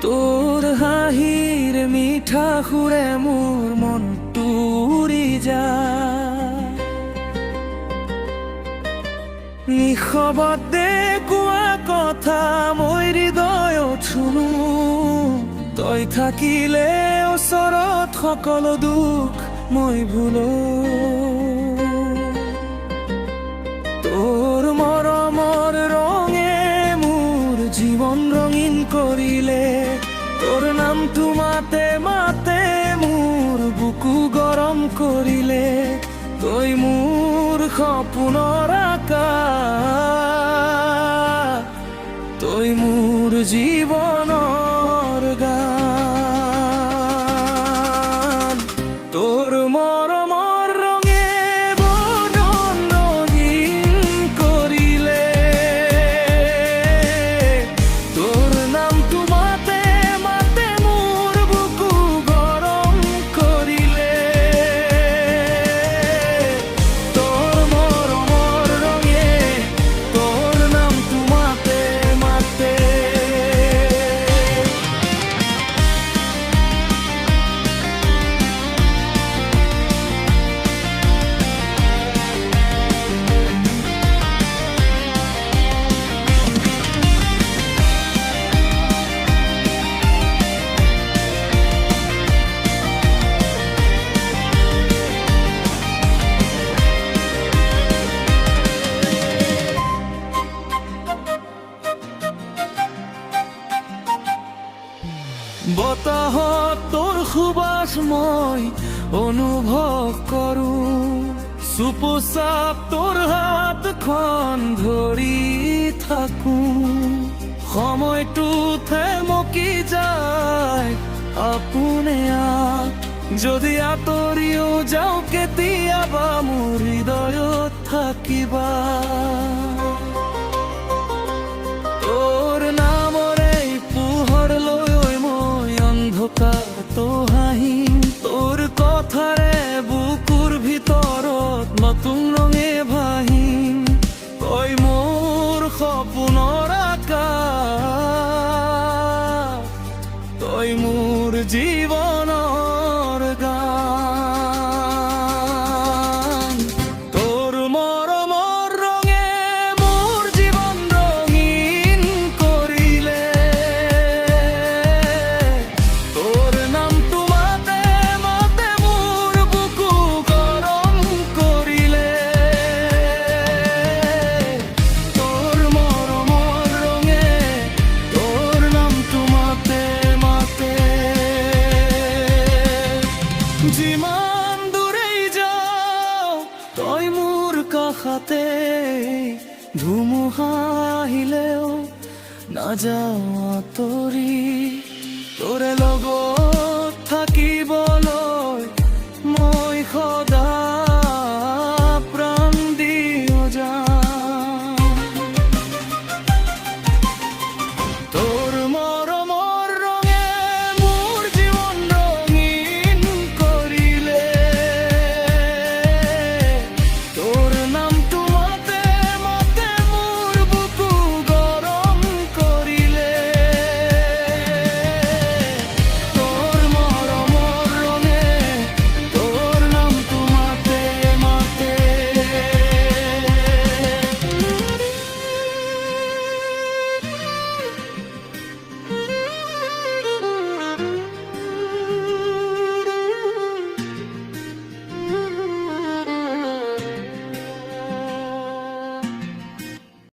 তোৰ হাঁহিৰ মিঠা সুৰে মোৰ মনটো উৰি যায়। নিশবদে কোৱা কথা মই হৃদয়ত শুনো, তই থাকিলে ওচৰত সকলো দুখ মই ভুলো। তোৰ মৰমৰ ৰঙে মোৰ জীৱন ৰঙীন কৰিলে, তোৰ নামটো মাতে মাতে মোৰ বুকু গৰম কৰিলে। তই মোৰ সপোনৰ আকাশ, তই মোৰ জীৱনৰ গান। তোৰ মৰমৰ ৰঙে বদন ৰঙীন কৰিলে, তোৰ নামটো মাতে মাতে মোৰ বুকু গৰম কৰিলে। তোৰ মৰমৰ ৰঙে তোৰ নামটো মাতে মাতে। বতাহত তোৰ সুবাস মই অনুভৱ কৰোঁ, চুপচাপ তোৰ হাতখন ধৰি থাকোঁ। সময়টো থেমকি যায় আপোনে আপ, যদি আঁতৰিও যাওঁ কেতিয়াবা মোৰ হৃদয়ত থাকিবা। তোৰ নামৰে পোহৰ লৈ মই অন্ধকাৰতো হাঁহিম, তোৰ কথাৰে বুকুৰ ভিতৰত নতুন ৰঙে ভাহিম। তই মোৰ সপোনৰ আকাশ, তই মোৰ জীৱনৰ গান। তোৰ মৰমৰ ৰঙে মোৰ জীৱন ৰঙীন কৰিলে, তোৰ নামটো মাতে মাতে মোৰ বুকু গৰম কৰিলে। তোৰ মৰমৰ ৰঙে তোৰ নামটো মাতে মাতে। যিমান দূৰেই যাওঁ তই মোৰ কাষতে, ধুমুহা আহিলেও নাযাওঁ আঁতৰি, তোৰে লগত